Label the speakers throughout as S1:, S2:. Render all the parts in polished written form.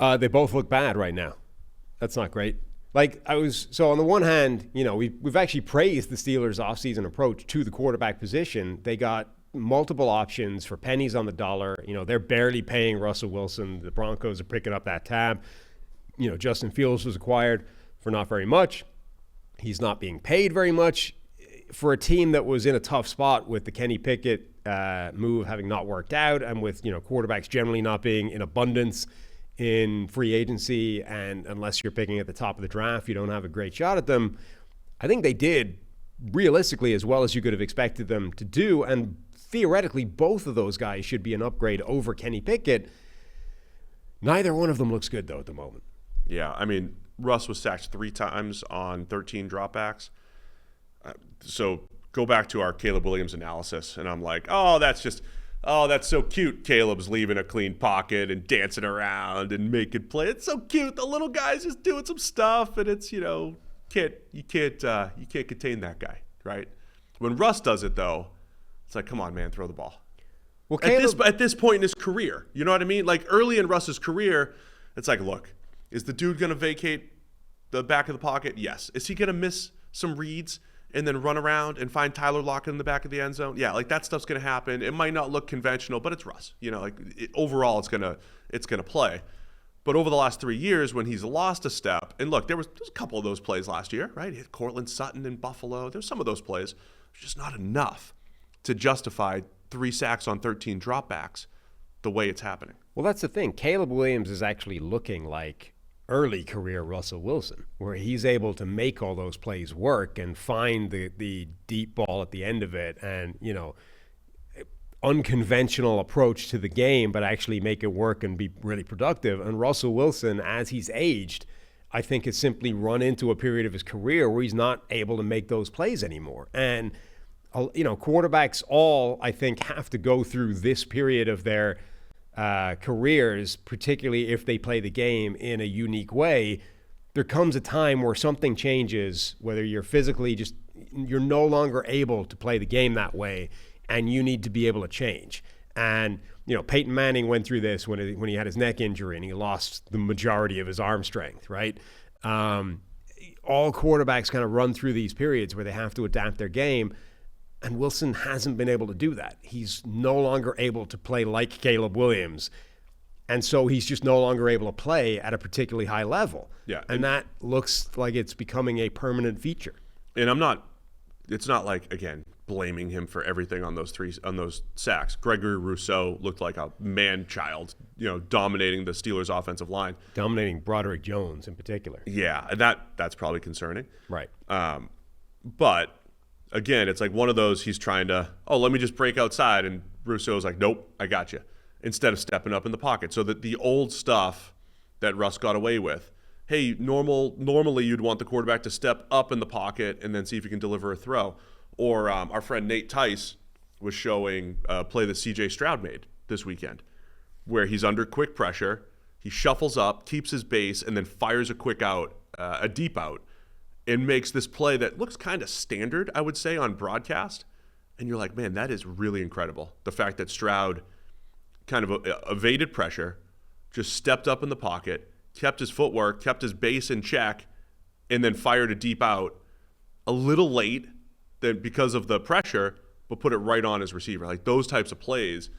S1: They both look bad right now. That's not great. So on the one hand, we've actually praised the Steelers' offseason approach to the quarterback position. They got multiple options for pennies on the dollar. They're barely paying Russell Wilson. The Broncos are picking up that tab. Justin Fields was acquired for not very much. He's not being paid very much for a team that was in a tough spot with the Kenny Pickett move having not worked out, and with quarterbacks generally not being in abundance in free agency, and unless you're picking at the top of the draft, you don't have a great shot at them. I think they did realistically as well as you could have expected them to do, and theoretically both of those guys should be an upgrade over Kenny Pickett. Neither one of them looks good though at the moment.
S2: Yeah, I mean, Russ was sacked 3 times on 13 dropbacks. So go back to our Caleb Williams analysis, and I'm like, that's so cute. Caleb's leaving a clean pocket and dancing around and making play. It's so cute. The little guy's just doing some stuff, and it's you can't contain that guy, right? When Russ does it though, it's like, come on, man, throw the ball. Well, Caleb, at this point in his career, you know what I mean? Like early in Russ's career, it's like, look, is the dude gonna vacate the back of the pocket? Yes. Is he gonna miss some reads and then run around and find Tyler Lockett in the back of the end zone? Yeah, like that stuff's going to happen. It might not look conventional, but it's Russ. Overall, it's gonna play. But over the last 3 years, when he's lost a step, and look, there's a couple of those plays last year, right? He hit Cortland Sutton in Buffalo. There's some of those plays. It's just not enough to justify 3 sacks on 13 dropbacks the way it's happening.
S1: Well, that's the thing. Caleb Williams is actually looking like early career Russell Wilson, where he's able to make all those plays work and find the deep ball at the end of it, and unconventional approach to the game, but actually make it work and be really productive. And Russell Wilson, as he's aged, I think has simply run into a period of his career where he's not able to make those plays anymore. And quarterbacks all, I think, have to go through this period of their careers, particularly if they play the game in a unique way. There comes a time where something changes, whether you're physically you're no longer able to play the game that way, and you need to be able to change. And Peyton Manning went through this when he had his neck injury and he lost the majority of his arm strength, right? All quarterbacks kind of run through these periods where they have to adapt their game. And Wilson hasn't been able to do that. He's no longer able to play like Caleb Williams. And so he's just no longer able to play at a particularly high level.
S2: Yeah.
S1: And that looks like it's becoming a permanent feature.
S2: And it's not like, again, blaming him for everything on those sacks. Gregory Rousseau looked like a man-child, dominating the Steelers' offensive line.
S1: Dominating Broderick Jones in particular.
S2: Yeah, and that's probably concerning.
S1: Right.
S2: But again, it's like one of those, he's trying to, let me just break outside. And Rousseau's like, nope, I got you. Instead of stepping up in the pocket. So that the old stuff that Russ got away with, hey, normally you'd want the quarterback to step up in the pocket and then see if he can deliver a throw. Or our friend Nate Tice was showing a play that C.J. Stroud made this weekend, where he's under quick pressure, he shuffles up, keeps his base, and then fires a quick out, a deep out, and makes this play that looks kind of standard, I would say, on broadcast. And you're like, man, that is really incredible. The fact that Stroud kind of evaded pressure, just stepped up in the pocket, kept his footwork, kept his base in check, and then fired a deep out a little late because of the pressure, but put it right on his receiver. Like those types of plays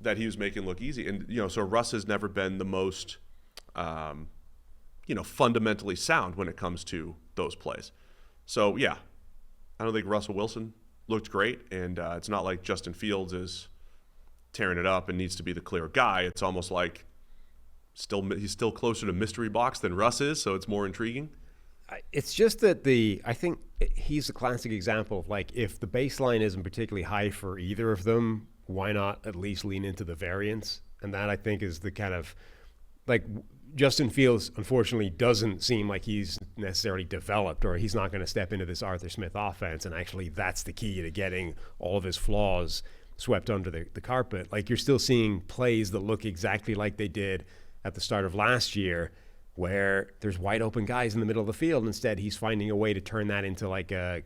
S2: that he was making look easy. And, so Russ has never been the most, fundamentally sound when it comes to those plays. So, yeah, I don't think Russell Wilson looked great, and it's not like Justin Fields is tearing it up and needs to be the clear guy. It's almost like he's still closer to mystery box than Russ is, so it's more intriguing.
S1: It's just that I think he's a classic example of, like, if the baseline isn't particularly high for either of them, why not at least lean into the variance? And that, I think, is the kind of, like, Justin Fields, unfortunately, doesn't seem like he's necessarily developed, or he's not going to step into this Arthur Smith offense. And actually, that's the key to getting all of his flaws swept under the carpet. Like, you're still seeing plays that look exactly like they did at the start of last year, where there's wide open guys in the middle of the field. Instead, he's finding a way to turn that into like a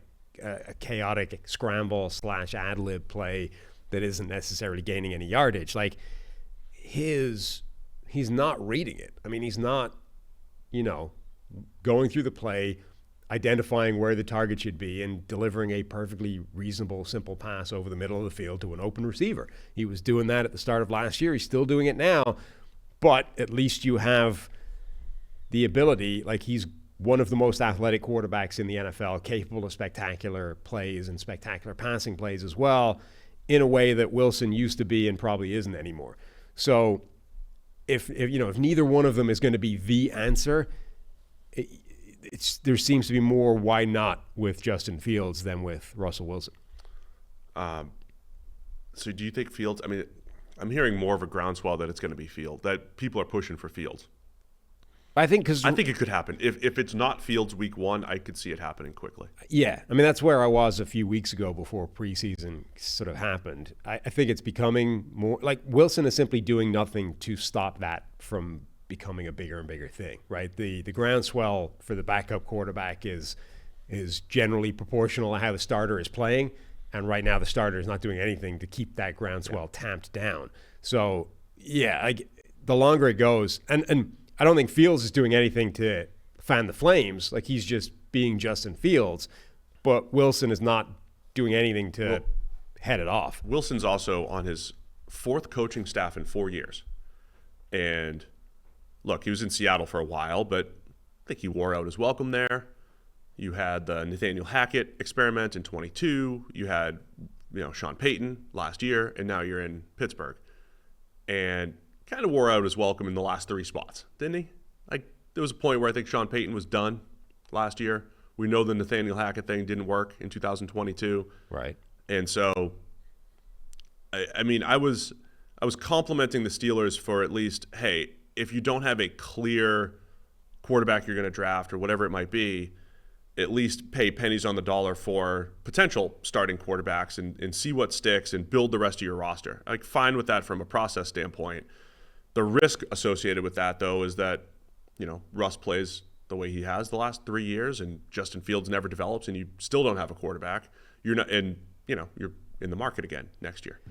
S1: chaotic scramble / ad lib play that isn't necessarily gaining any yardage. Like, his he's not reading it. I mean, he's not, you know, going through the play, identifying where the target should be, and delivering a perfectly reasonable, simple pass over the middle of the field to an open receiver. He was doing that at the start of last year. He's still doing it now, but at least you have the ability, like he's one of the most athletic quarterbacks in the NFL, capable of spectacular plays and spectacular passing plays as well, in a way that Wilson used to be and probably isn't anymore. So if neither one of them is going to be the answer, there seems to be more why not with Justin Fields than with Russell Wilson.
S2: So do you think Fields, I mean, I'm hearing more of a groundswell that it's going to be Fields, that people are pushing for Fields.
S1: I think
S2: it could happen. If it's not Fields week 1, I could see it happening quickly.
S1: Yeah. I mean, that's where I was a few weeks ago before preseason sort of happened. I think it's becoming more like Wilson is simply doing nothing to stop that from becoming a bigger and bigger thing, right? The groundswell for the backup quarterback is generally proportional to how the starter is playing. And right now the starter is not doing anything to keep that groundswell tamped down. So, yeah, the longer it goes, and I don't think Fields is doing anything to fan the flames. Like, he's just being Justin Fields. But Wilson is not doing anything to head it off.
S2: Wilson's also on his 4th coaching staff in 4 years. And look, he was in Seattle for a while, but I think he wore out his welcome there. You had the Nathaniel Hackett experiment in 22. You had, Sean Payton last year, and now you're in Pittsburgh. And kind of wore out his welcome in the last 3 spots, didn't he? Like, there was a point where I think Sean Payton was done last year. We know the Nathaniel Hackett thing didn't work in 2022.
S1: Right.
S2: And so, I was complimenting the Steelers for at least, hey, if you don't have a clear quarterback you're going to draft or whatever it might be, at least pay pennies on the dollar for potential starting quarterbacks and see what sticks and build the rest of your roster. Like, fine with that from a process standpoint. The risk associated with that, though, is that, Russ plays the way he has the last 3 years and Justin Fields never develops and you still don't have a quarterback. You're in the market again next year.